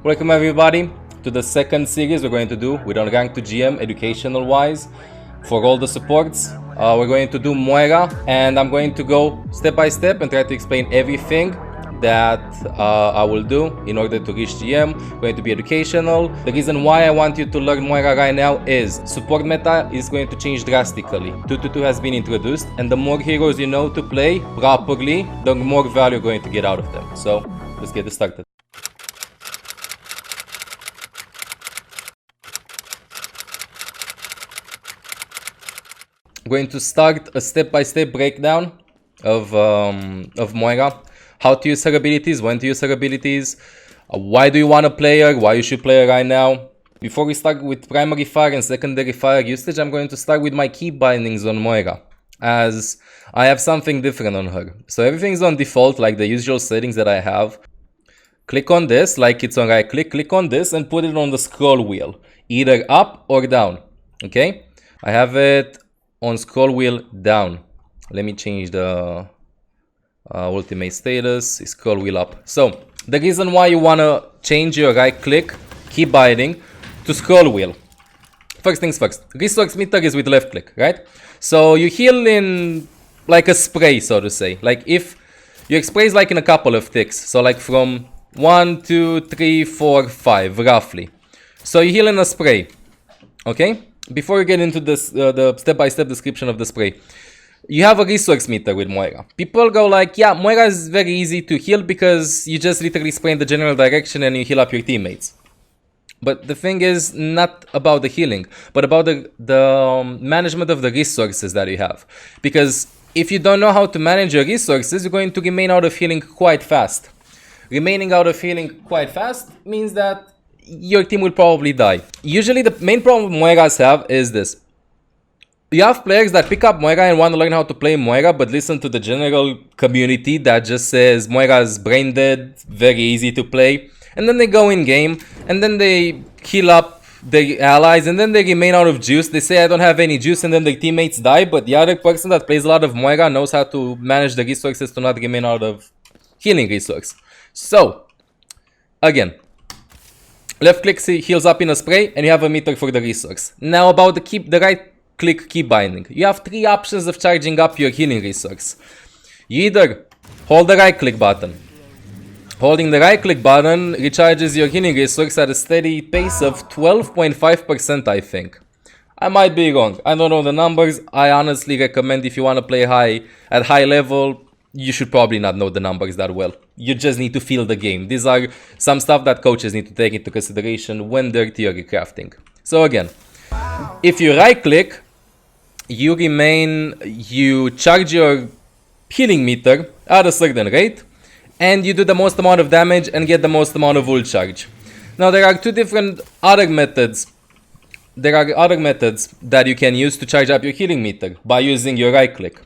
Welcome everybody to the second series we're going to do with Unranked to GM educational wise for all the supports. We're going to do Moira and I'm going to go step by step and try to explain everything that I will do in order to reach GM. Going to be educational. The reason why I want you to learn Moira right now is support meta is going to change drastically. 222 has been introduced and the more heroes you know to play properly, the more value you're going to get out of them. So let's get it started. I'm going to start a step-by-step breakdown of Moira. How to use her abilities, when to use her abilities, why do you want to play her, why you should play her right now. Before we start with primary fire and secondary fire usage, I'm going to start with my key bindings on Moira, as I have something different on her. So everything's on default, like the usual settings that I have. Click on this, like it's on right click, click on this and put it on the scroll wheel, either up or down, okay? I have it on scroll wheel down. Let me change the ultimate status, scroll wheel up. So the reason why you want to change your right click key binding to scroll wheel, first things first, resource meter is with left click, right? So you heal in like a spray, so to say, like if your spray is like in a couple of ticks, so like from 1 2 3 4 5 roughly, so you heal in a spray, okay? Before you get into this the step-by-step description of the spray, you have a resource meter with Moira. People go like, yeah, Moira is very easy to heal because you just literally spray in the general direction and you heal up your teammates. But the thing is not about the healing, but about the management of the resources that you have. Because if you don't know how to manage your resources, you're going to remain out of healing quite fast. Remaining out of healing quite fast means that your team will probably die. Usually the main problem Moiras have is this. You have players that pick up Moira and want to learn how to play Moira, but listen to the general community that just says Moira is brain dead, very easy to play. And then they go in game, and then they heal up their allies, and then they remain out of juice. They say I don't have any juice, and then their teammates die, but the other person that plays a lot of Moira knows how to manage the resources to not remain out of healing resource. So, again, left click heals up in a spray, and you have a meter for the resource. Now about the right click key binding. You have three options of charging up your healing resource. You either hold the right click button. Holding the right click button recharges your healing resource at a steady pace of 12.5%, I think. I might be wrong. I don't know the numbers. I honestly recommend if you want to play at high level, you should probably not know the numbers that well. You just need to feel the game. these are some stuff that coaches need to take into consideration when they're theory crafting. So again, if you right click, you charge your healing meter at a certain rate and you do the most amount of damage and get the most amount of ult charge. Now there are two different other methods. There are other methods that you can use to charge up your healing meter by using your right click.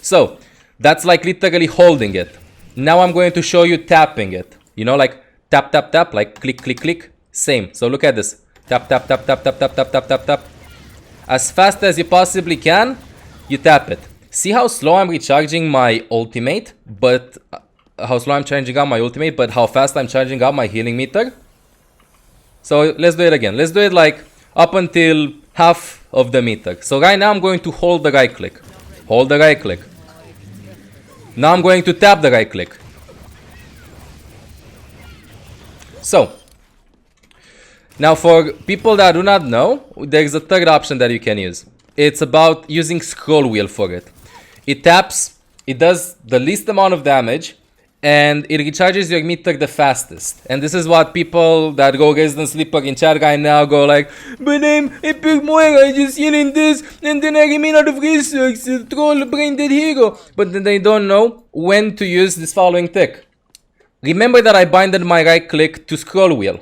So that's like literally holding it. Now I'm going to show you tapping it. You know, like tap tap tap, like click click click. Same. So look at this. Tap tap tap tap tap tap tap tap tap tap. As fast as you possibly can, you tap it. See how slow I'm recharging my ultimate, but how slow I'm charging up my ultimate, but how fast I'm charging up my healing meter. So let's do it again. Let's do it like up until half of the meter. So right now I'm going to hold the right click. Hold the right click. Now I'm going to tap the right click. So now for people that do not know, there is a third option that you can use. It's about using scroll wheel for it. It taps, it does the least amount of damage, and it recharges your meter the fastest. And this is what people that go Resident Sleeper in chat right now go like, but I'm epic Moira, I just healing this, and then I remain out of resources, troll brain dead hero. But then they don't know when to use this following tick. Remember that I binded my right click to scroll wheel.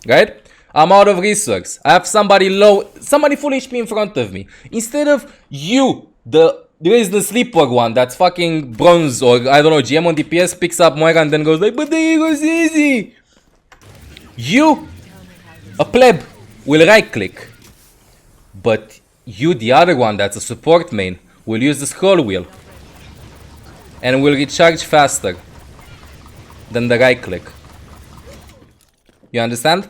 Right? I'm out of resource. I have somebody full HP in front of me. Instead of you, there is the sleeper one that's fucking bronze or I don't know, GM on DPS picks up Moira and then goes like, but the hero's easy. You, a pleb, will right click. But you, the other one that's a support main, will use the scroll wheel. And will recharge faster than the right click. You understand?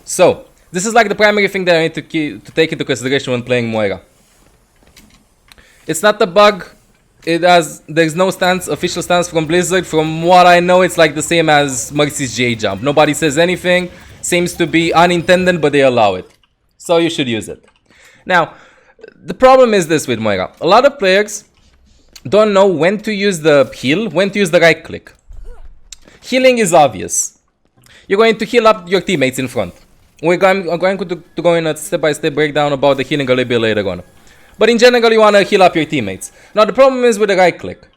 So, this is like the primary thing that I need to take into consideration when playing Moira. It's not a bug. There's no official stance from Blizzard. From what I know, it's like the same as Mercy's J jump. Nobody says anything. Seems to be unintended, but they allow it. So you should use it. Now, the problem is this with Moira. A lot of players don't know when to use the heal, when to use the right click. Healing is obvious. You're going to heal up your teammates in front. I'm going to go in a step-by-step breakdown about the healing a little bit later on. But in general, you want to heal up your teammates. Now, the problem is with the right click.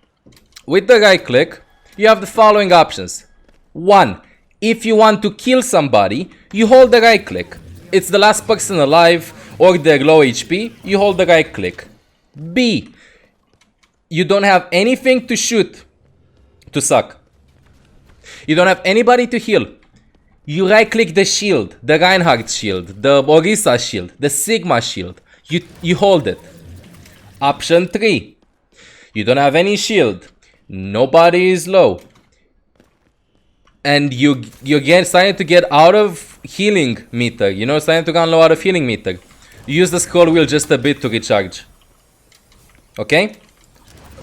With the right click, you have the following options. 1. If you want to kill somebody, you hold the right click. It's the last person alive or they're low HP, you hold the right click. B. You don't have anything to shoot to suck. You don't have anybody to heal. You right click the shield, the Reinhardt shield, the Orisa shield, the Sigma shield. You hold it. Option 3. You don't have any shield. Nobody is low. And you're starting to get out of healing meter. You know, starting to run low out of healing meter. You use the scroll wheel just a bit to recharge. Okay?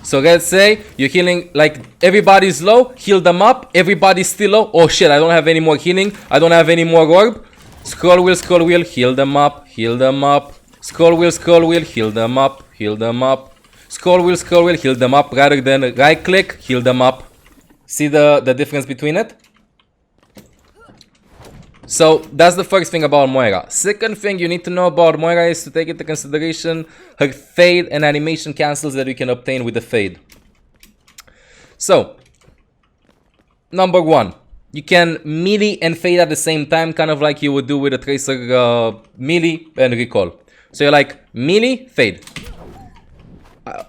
So let's say you're healing, like everybody's low, heal them up, everybody's still low. Oh shit, I don't have any more healing, I don't have any more orb. Scroll wheel, heal them up, heal them up. Scroll wheel, heal them up, heal them up. Scroll wheel, heal them up rather than right click, heal them up. See the difference between it? So that's the first thing about Moira. Second thing you need to know about Moira is to take into consideration her fade and animation cancels that you can obtain with the fade. So, number 1, you can melee and fade at the same time, kind of like you would do with a Tracer melee and recall. So you're like melee, fade.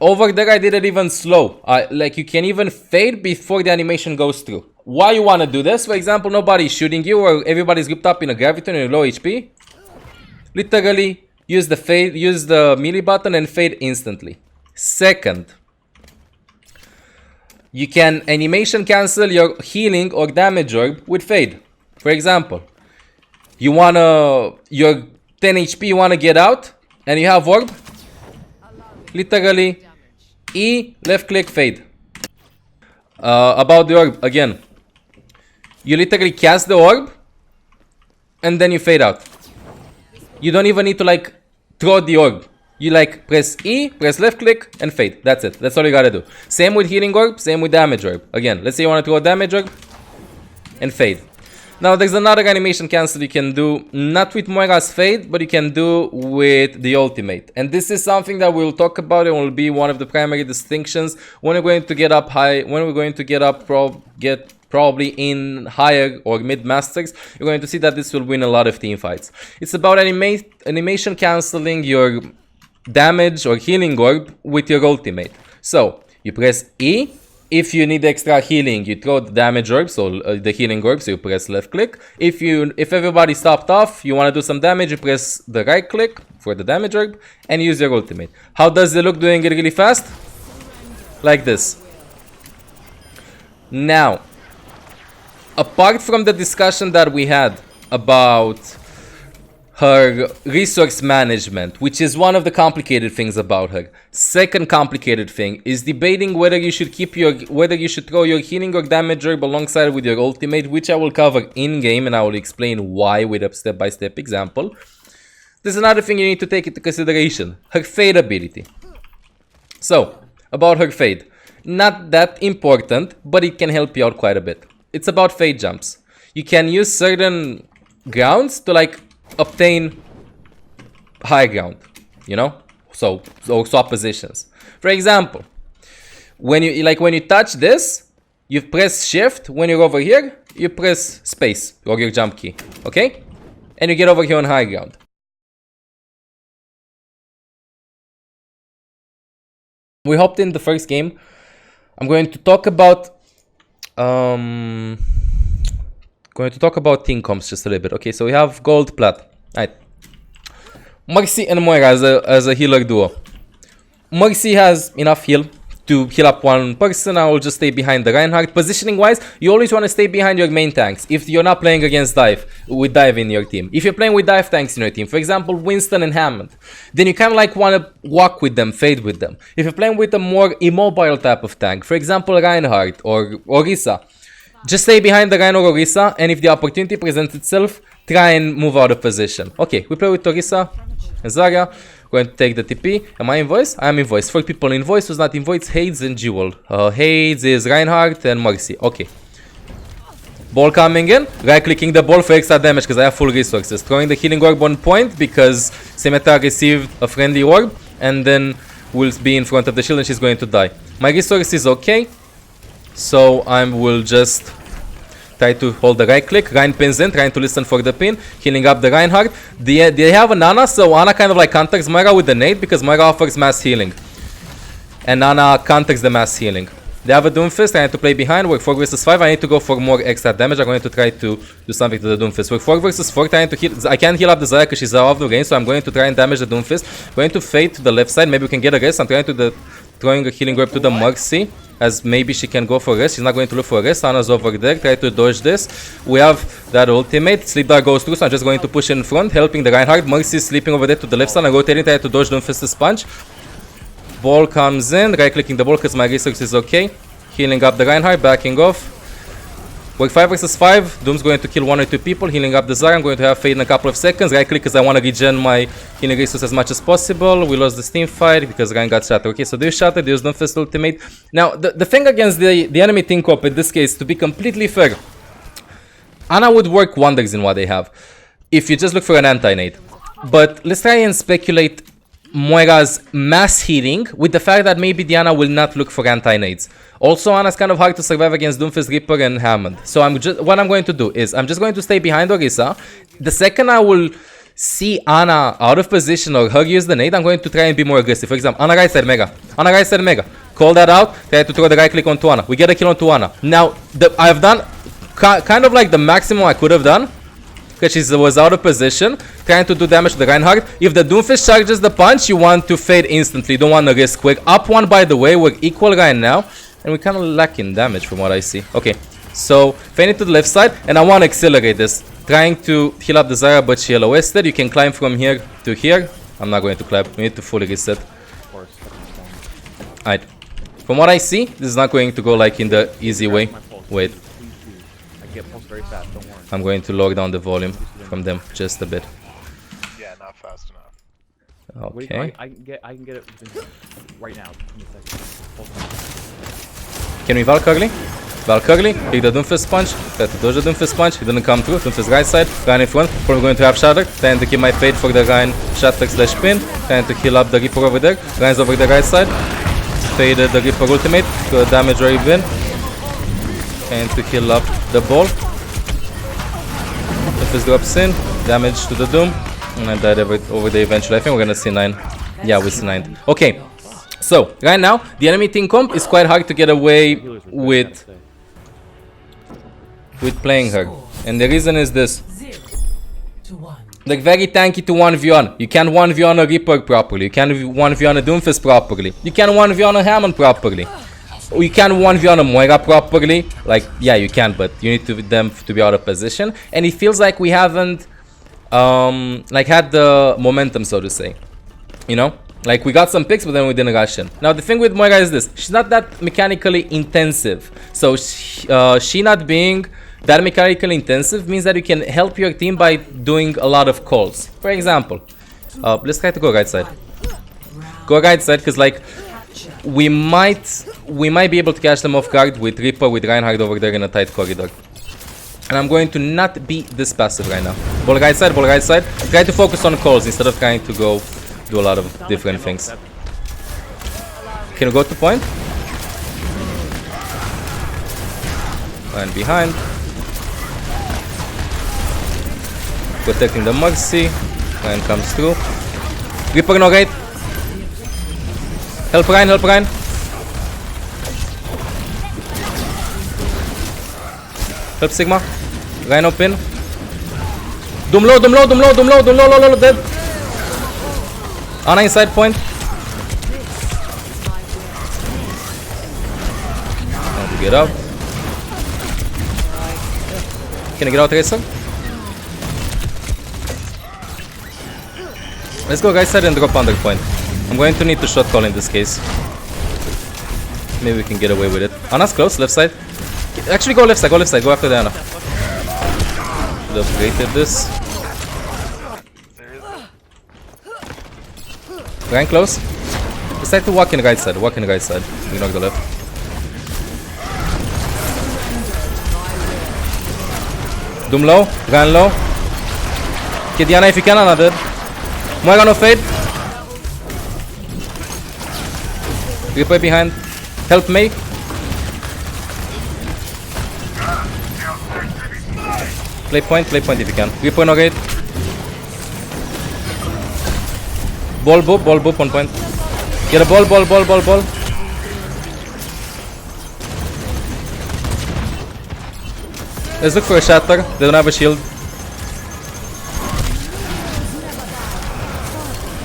Over there I did it even slow. Like you can even fade before the animation goes through. Why you want to do this? For example, nobody's shooting you or everybody's grouped up in a graviton and low HP. Literally use the fade, use the melee button and fade instantly. Second, you can animation cancel your healing or damage orb with fade. For example, you wanna your 10 HP you wanna get out and you have orb. Literally E, left click, fade. About the orb again. You literally cast the orb and then you fade out. You don't even need to like throw the orb. You like press E, press left click and fade. That's it. That's all you gotta do. Same with healing orb, same with damage orb. Again, let's say you want to throw a damage orb and fade. Now there's another animation cancel you can do, not with Moira's fade, but you can do with the ultimate. And this is something that we'll talk about and will be one of the primary distinctions when we're going to get up high, when we're going to get up probably in higher or mid masters. You're going to see that this will win a lot of team fights. It's about animation cancelling your damage or healing orb with your ultimate. So you press E. If you need extra healing, you throw the damage orb, so the healing orb, so you press left click. If everybody stopped off, you want to do some damage, you press the right click for the damage orb and use your ultimate. How does it look doing it really fast? Like this. Now, apart from the discussion that we had about her resource management, which is one of the complicated things about her. Second complicated thing is debating whether you should throw your healing or damage orb alongside with your ultimate, which I will cover in game and I will explain why with a step-by-step example. There's another thing you need to take into consideration, her fade ability. So, about her fade. Not that important, but it can help you out quite a bit. It's about fade jumps. You can use certain grounds to like obtain high ground, you know, so swap positions. For example, when you touch this, you press shift. When you're over here, you press space or your jump key, okay, and you get over here on high ground. We hopped in the first game. I'm going to talk about team comps just a little bit. Okay, so we have gold, plat. Right. Mercy and Moira as a healer duo. Mercy has enough heal to heal up one person, I will just stay behind the Reinhardt. Positioning wise, you always want to stay behind your main tanks if you're not playing against dive, with dive in your team. If you're playing with dive tanks in your team, for example Winston and Hammond, then you kind of like want to walk with them, fade with them. If you're playing with a more immobile type of tank, for example Reinhardt or Orisa, just stay behind the Rein or Orisa, and if the opportunity presents itself, try and move out of position. Okay, we play with Orisa and Zarya. Going to take the TP. Am I in voice? I am in voice. 4 people in voice. Who's not in voice? Hades and Jewel. Hades is Reinhardt and Mercy. Okay. Ball coming in. Right clicking the ball for extra damage because I have full resources. Throwing the healing orb on point because Symmetra received a friendly orb and then will be in front of the shield and she's going to die. My resource is okay. So I will just try to hold the right click. Rein pins in, trying to listen for the pin. Healing up the Reinhardt. They have an Ana, so Ana kind of like counters Moira with the nade because Moira offers mass healing. And Ana counters the mass healing. They have a Doomfist. I need to play behind. We're 4 versus 5. I need to go for more extra damage. I'm going to try to do something to the Doomfist. We're 4 versus 4. Trying to heal. I can't heal up the Zarya because she's out of the range, so I'm going to try and damage the Doomfist. Going to fade to the left side. Maybe we can get a rest. I'm trying to throwing a healing orb to the Mercy, as maybe she can go for rest. She's not going to look for rest. Ana's over there. Try to dodge this. We have that ultimate. Sleep Dart goes through, so I'm just going to push in front, helping the Reinhardt. Mercy is sleeping over there to the left side. I'm rotating, try to dodge Doomfist's punch. Ball comes in. Right clicking the ball because my resource is okay. Healing up the Reinhardt, backing off. We're 5 versus 5. Doom's going to kill 1 or 2 people. Healing up the Zarya. I'm going to have fade in a couple of seconds. Right click because I want to regen my healing resource as much as possible. We lost this team fight because Rein got shattered. Okay, so there's shattered. There's no first ultimate. Now, the thing against the enemy team comp in this case, to be completely fair, Ana would work wonders in what they have if you just look for an anti-nade. But let's try and speculate Moira's mass healing with the fact that maybe Diana will not look for anti-nades. Also, Ana's kind of hard to survive against Doomfist, Reaper and Hammond. So what I'm going to do is I'm just going to stay behind Orisa. The second I will see Ana out of position or her use the nade, I'm going to try and be more aggressive. For example, Ana right side Mega. Ana right side Mega. Call that out. Try to throw the right click onto Ana. We get a kill onto Ana. Now, I've done kind of like the maximum I could have done, because she was out of position, trying to do damage to the Reinhardt. If the Doomfist charges the punch, you want to fade instantly. You don't want to risk quick. Up 1, by the way. We're equal right now. And we're kind of lacking damage from what I see. Okay, so fade it to the left side. And I want to accelerate this. Trying to heal up the Zarya, but she LOS'd. You can climb from here to here. I'm not going to climb. We need to fully reset. Alright. From what I see, this is not going to go like in the easy way. Wait. I'm going to lower down the volume from them just a bit. Yeah, not fast enough. Okay. I can get it right now. Can we Valkyrie? Valkyrie, take the Doomfist punch. Try to dodge the Doomfist punch. He didn't come through. Doomfist right side. Rein in front. Probably going to have Shatter. Trying to keep my fade for the Rein Shatter slash pin. Trying to heal up the Reaper over there. Rein's over the right side. Faded the Reaper ultimate. Got damage right in. Trying to heal up the ball. Doomfist drops in. Damage to the Doom. And I died over there eventually. I think we're gonna see 9. Yeah, we see 9. Okay. So, right now, the enemy team comp is quite hard to get away with playing her. And the reason is this. Like, very tanky to 1v1. You can't 1v1 a Reaper properly. You can't 1v1 a Doomfist properly. You can't 1v1 a Hammond properly. You can't 1v1 a Moira properly. Like, yeah, you can, but you need them to be out of position. And it feels like we haven't had the momentum, so to say. You know? Like, we got some picks, but then we didn't rush in. Now, the thing with Moira is this. She's not that mechanically intensive. So, she not being that mechanically intensive means that you can help your team by doing a lot of calls. For example, let's try to go right side. Go right side, because, like, we might be able to catch them off guard with Reaper, with Reinhardt over there in a tight corridor. And I'm going to not be this passive right now. Ball right side, ball right side. Try to focus on calls instead of trying to go do a lot of different things. Can we go to point? And behind. Protecting the Mercy. Rein comes through. Reaper no gate. Help Rein, help Rein. Help Sigma. Rein open. Doom low, doom low, doom low, doom low, doom low, low, dead. Ana inside point. get out. Can I get out, Tracer? Let's go right side and drop under point. I'm going to need to shot call in this case. Maybe we can get away with it. Ana's close, left side. Actually go left side, go after the Ana. Should have created this. Ryan close. Decide to walk in right side, ignore the left. Doom low, Ryan low. Get Diana if you can, Ana dead. Moira no fade. Replay behind. Help me. Play point if you can. Replay no gate. Ball boop, 1 point. Get a ball. Let's look for a shatter. They don't have a shield.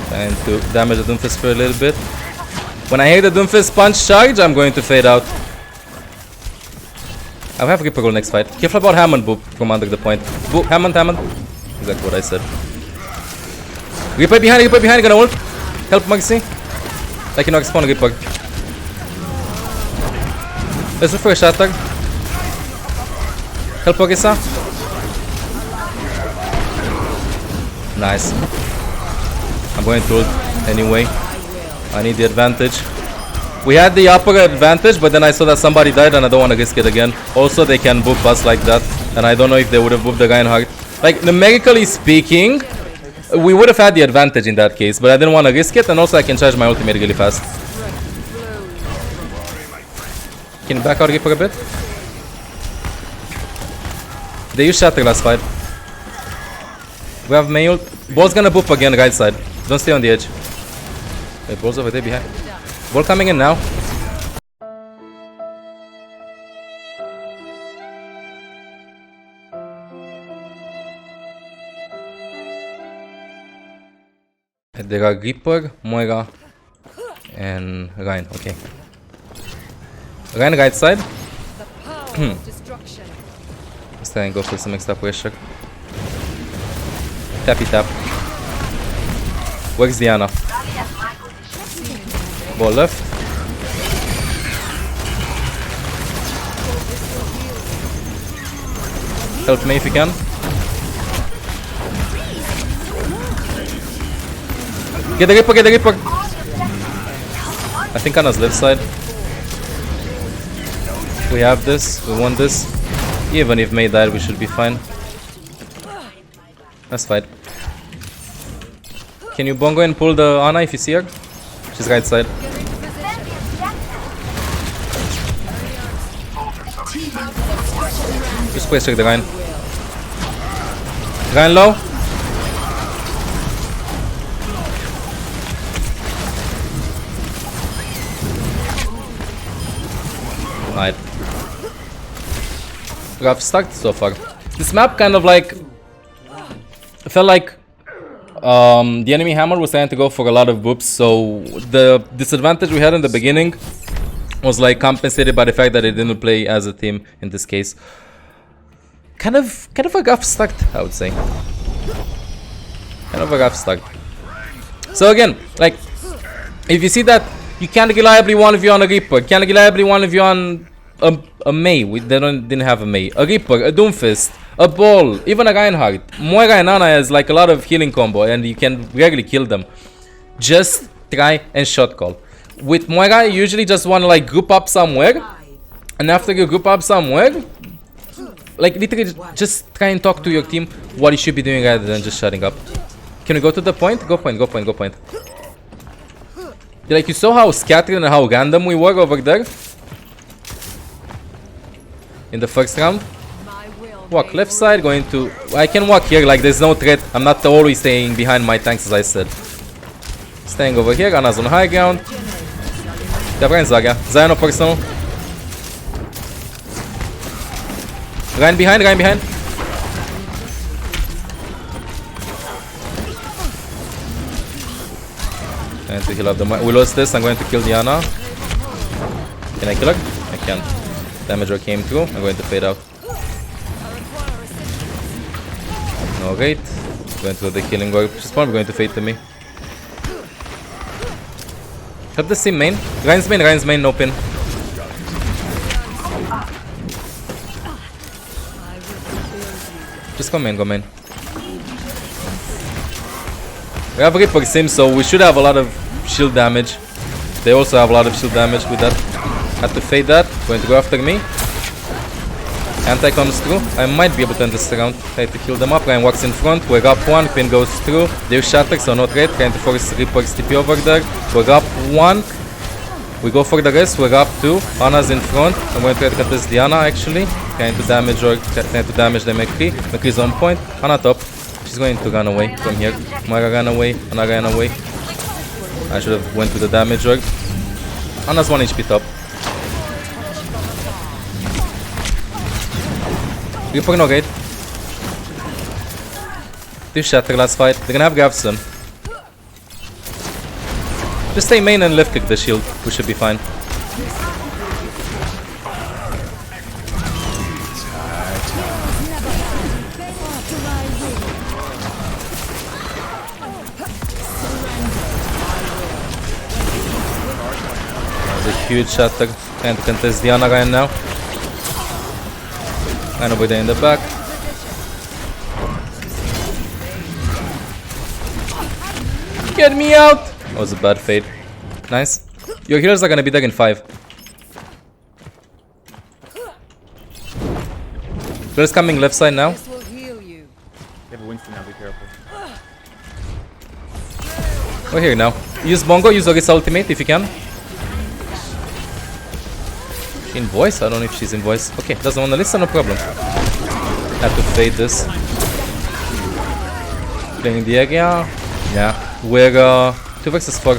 Trying to damage the Doomfist for a little bit. When I hear the Doomfist punch charge, I'm going to fade out. I'll have Reaper go next fight. Careful about Hammond boop from under the point. Boop, Hammond. Exactly what I said. Reaper behind, gonna ult. Help Maxi. I cannot spawn Reaper. Let's look for a shatter. Help Orisa. Nice. I'm going to ult anyway. I need the advantage. We had the upper advantage, but then I saw that somebody died and I don't want to risk it again. Also, they can boop us like that. And I don't know if they would have booped the Reinhardt. Like, numerically speaking, we would have had the advantage in that case, but I didn't want to risk it. And also, I can charge my ultimate really fast. Can you back out Reaper a bit? They used Shatter last fight. We have Mail. Ball's gonna boop again, right side. Don't stay on the edge. Wait, Ball's over there behind. Ball coming in now. There are Reaper, Moira, and Ryan. Okay. Ryan right side. Let's try and go for some extra pressure. Tappy tap. Where's Diana? Ball left. Help me if you can. Get the Reaper, I think Ana's left side. We have this, we want this. Even if May died, we should be fine. Let's fight. Can you bongo and pull the Ana if you see her? She's right side. Just place check the Ryan. Ryan low. Right. Rough start so far. This map kind of like felt like the enemy hammer was trying to go for a lot of boops, so the disadvantage we had in the beginning was like compensated by the fact that they didn't play as a team in this case. Kind of a rough start, I would say. Kind of a rough start. So again, like if you see that you can't reliably one of you on a Reaper, can't reliably one of you on a Mei. They didn't have a Mei. A Reaper, a Doomfist, a Ball, even a Reinhardt. Moira and Ana has like a lot of healing combo and you can rarely kill them. Just try and shot call. With Moira, you usually just want to like group up somewhere. And after you group up somewhere, like literally just try and talk to your team what you should be doing rather than just shutting up. Can we go to the point? Go point. Like you saw how scattered and how random we were over there in the first round. Walk left side, going to... I can walk here, like there's no threat. I'm not always staying behind my tanks as I said. Staying over here, Ana's on high ground. Ryan Zaga. Zion no personal. Ryan behind. Trying to heal up the... We lost this, I'm going to kill Diana. Can I kill her? I can. Damager came through. I'm going to fade out. No rate. Going to the killing orb. She's probably going to fade to me. Cut the sim main. Ryan's main, no pin. Just go main, go main. We have Reaper sim, so we should have a lot of shield damage. They also have a lot of shield damage with that. Had to fade that. Going to go after me. Anti comes through. I might be able to end this round. Try to kill them up. Ryan walks in front. We're up one. Pin goes through. There's Shatter, so no trade. Trying to force Reaper's TP over there. We're up one. We go for the rest. We're up two. Ana's in front. I'm going to try to cut this Diana actually. Trying to damage the McCree. McCree's on point. Ana top. She's going to run away from here. Moira ran away. Ana ran away. I should have went to the damage org. Ana's 1 HP top. Reaper no gate. This Shatter last fight. They're gonna have Grav soon. Just stay main and left click the shield. We should be fine. There's a huge Shatter. Trying to contest Diana right now. And over there in the back. Get me out! That was a bad fade. Nice. Your healers are gonna be there in 5. Healers coming left side now. They have a Winston now, be careful. We're here now. Use Bongo, use Orisa ultimate if you can. In voice? I don't know if she's in voice. Okay, doesn't want to listen, no problem. Have to fade this. Playing the area. Yeah. We're 2 versus 4.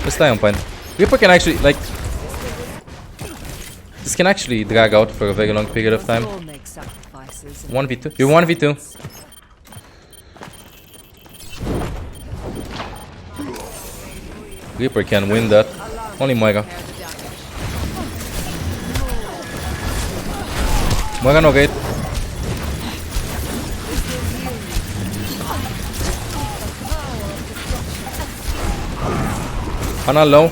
Let's stay on point. Reaper can actually, like... This can actually drag out for a very long period of time. 1v2. You're 1v2. Reaper can win that. Only Moira. Moira no gate. Ana low.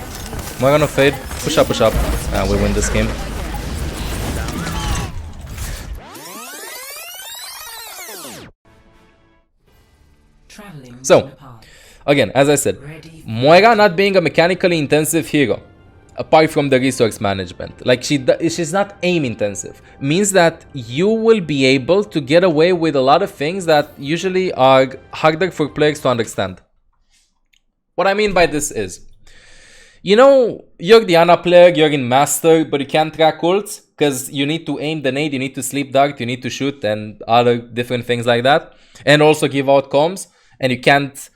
Moira no fade. Push up, push up. And we win this game. So, again, as I said, Moira not being a mechanically intensive hero, apart from the resource management, like she's not aim intensive, means that you will be able to get away with a lot of things that usually are harder for players to understand. What I mean by this is, you know, you're the Ana player, you're in Master, but you can't track ults because you need to aim the nade, you need to sleep dart, you need to shoot and other different things like that, and also give out comms, and you can't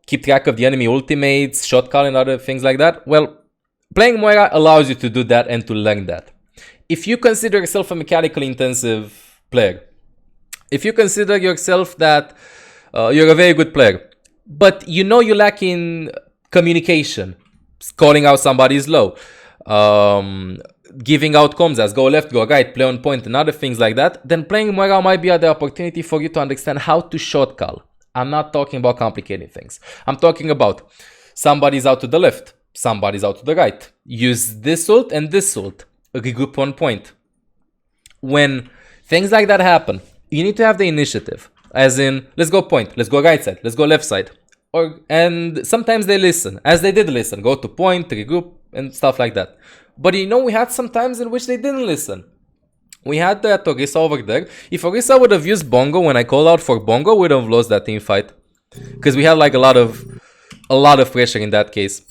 keep track of the enemy ultimates, shot call and other things like that. Well, playing Moira allows you to do that and to learn that. If you consider yourself a mechanically intensive player, if you consider yourself that you're a very good player, but you know you lack in communication, calling out somebody's low, giving out comms as go left, go right, play on point and other things like that, then playing Moira might be the opportunity for you to understand how to shot call. I'm not talking about complicated things. I'm talking about somebody's out to the left, somebody's out to the right. Use this ult and this ult. Regroup on point. When things like that happen, you need to have the initiative. As in, let's go point, let's go right side, let's go left side. And sometimes they listen, as they did listen. Go to point, regroup, and stuff like that. But you know, we had some times in which they didn't listen. We had that Orisa over there. If Orisa would have used Bongo when I called out for Bongo, we would have lost that team fight. Because we had like a lot of pressure in that case.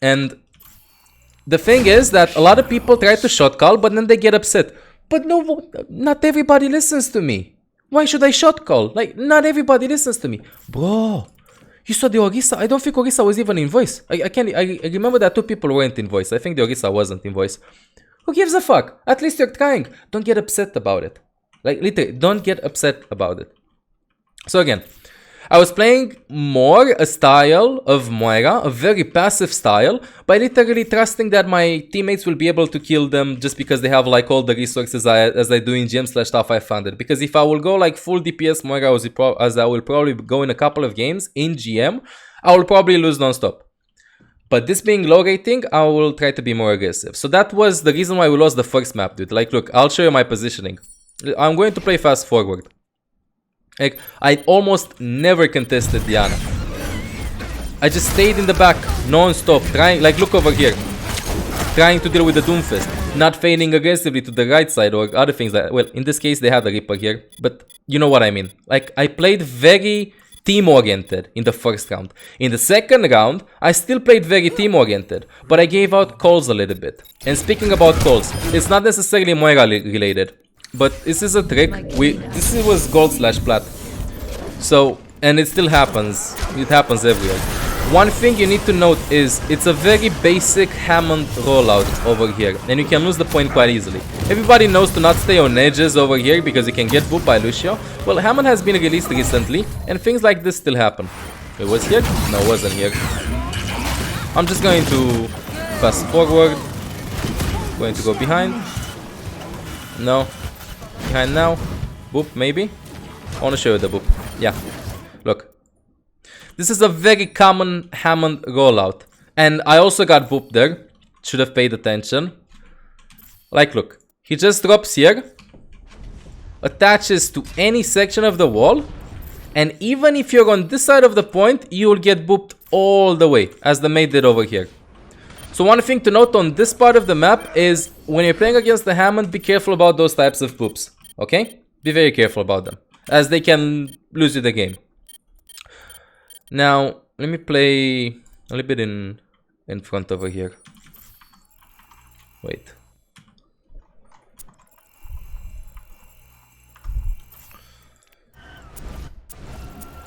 And the thing is that a lot of people try to shot call, but then they get upset. But no, not everybody listens to me. Why should I shot call? Like, not everybody listens to me. Bro, you saw the Orisa? I don't think Orisa was even in voice. I remember that 2 people weren't in voice. I think the Orisa wasn't in voice. Who gives a fuck? At least you're trying. Don't get upset about it. Like, literally, don't get upset about it. So again, I was playing more a style of Moira, a very passive style, by literally trusting that my teammates will be able to kill them just because they have like all the resources as I do in GM/top 500. Because if I will go like full DPS Moira as I will probably go in a couple of games in GM, I will probably lose non-stop. But this being low rating, I will try to be more aggressive. So that was the reason why we lost the first map, dude. Like, look, I'll show you my positioning. I'm going to play fast forward. Like, I almost never contested Diana. I just stayed in the back, non-stop, trying, like, look over here. Trying to deal with the Doomfist, not fading aggressively to the right side or other things like, well, in this case, they had a Reaper here, but you know what I mean. Like, I played very team-oriented in the first round. In the second round, I still played very team-oriented, but I gave out calls a little bit. And speaking about calls, it's not necessarily Moira related. But this is a trick. This was gold/plat. So, and it still happens. It happens everywhere. One thing you need to note is it's a very basic Hammond rollout over here, and you can lose the point quite easily. Everybody knows to not stay on edges over here because you can get whooped by Lucio. Well, Hammond has been released recently, and things like this still happen. It was here? No, it wasn't here. I'm just going to fast forward. Going to go behind. No. Behind now. Boop, maybe? I want to show you the boop. Yeah. Look. This is a very common Hammond rollout. And I also got booped there. Should have paid attention. Like, look. He just drops here. Attaches to any section of the wall. And even if you're on this side of the point, you will get booped all the way. As the mate did over here. So one thing to note on this part of the map is when you're playing against the Hammond, be careful about those types of boops. Okay? Be very careful about them, as they can lose you the game. Now, let me play a little bit in front over here. Wait.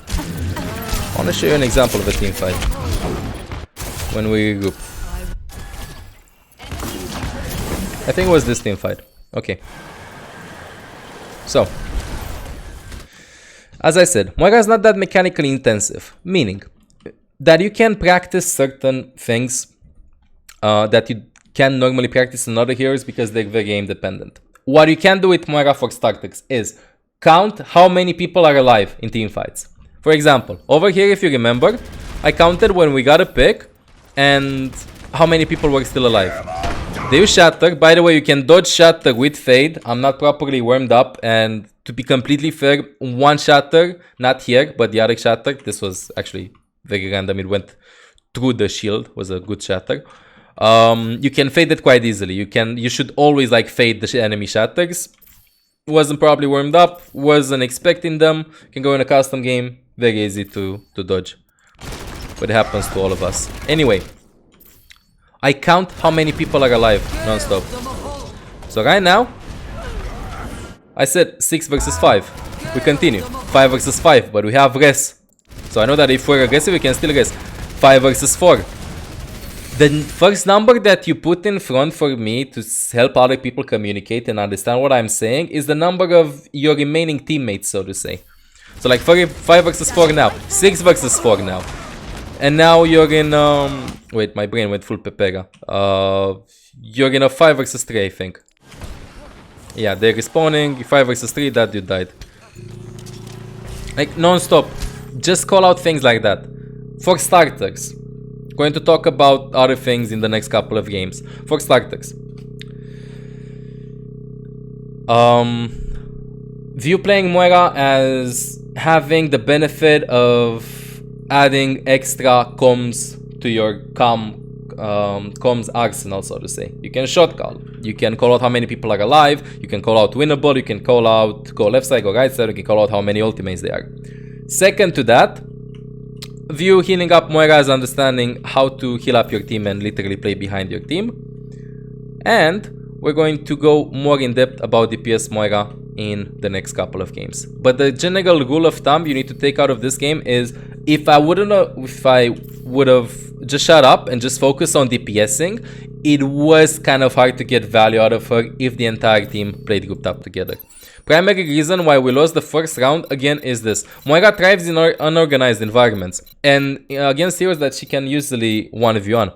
I want to show you an example of a team fight when we regroup. I think it was this team fight. Okay. So, as I said, Moira is not that mechanically intensive, meaning that you can practice certain things that you can normally practice in other heroes because they're very aim dependent. What you can do with Moira for starters is count how many people are alive in team fights. For example, over here, if you remember, I counted when we got a pick and how many people were still alive. They use Shatter. By the way, you can dodge Shatter with Fade. I'm not properly warmed up, and to be completely fair, one Shatter, not here, but the other Shatter, this was actually very random. It went through the shield, was a good Shatter. You can fade it quite easily. You should always like fade the enemy Shatters. Wasn't probably warmed up, wasn't expecting them. Can go in a custom game, very easy to dodge. But it happens to all of us. Anyway. I count how many people are alive non-stop. So right now, I said 6 versus 5. We continue. 5 versus 5, but we have res. So I know that if we're aggressive, we can still res. 5 versus 4. The first number that you put in front for me to help other people communicate and understand what I'm saying is the number of your remaining teammates, so to say. So like 5 versus 4 now. 6 versus 4 now. And now you're in, wait, my brain went full pepega. You're in a 5 versus 3, I think. Yeah, they're respawning. 5 versus 3, that dude died. Like, non-stop. Just call out things like that. For starters. Going to talk about other things in the next couple of games. For starters. View playing Moira as having the benefit of adding extra comms to your comms arsenal, so to say. You can shot call. You can call out how many people are alive. You can call out winnable. You can call out go left side, go right side. You can call out how many ultimates there are. Second to that, view healing up Moira as understanding how to heal up your team and literally play behind your team. And we're going to go more in depth about DPS Moira in the next couple of games. But the general rule of thumb you need to take out of this game is if I would have just shut up and just focus on DPSing, it was kind of hard to get value out of her if the entire team played grouped up together. Primary reason why we lost the first round again is this. Moira thrives in unorganized environments and against heroes that she can usually 1v1.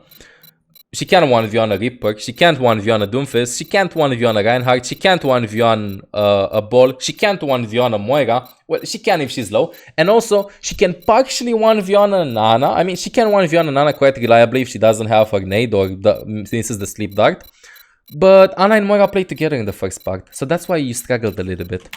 She can 1v1 a Reaper, she can't 1v1 a Doomfist, she can't 1v1 a Reinhardt, she can't 1v1 a Ball, she can't 1v1 a Moira. Well, she can if she's low. And also, she can partially 1v1 a Nana. I mean, she can 1v1 a Nana quite reliably if she doesn't have her nade or this is the sleep dart. But Ana and Moira played together in the first part, so that's why you struggled a little bit.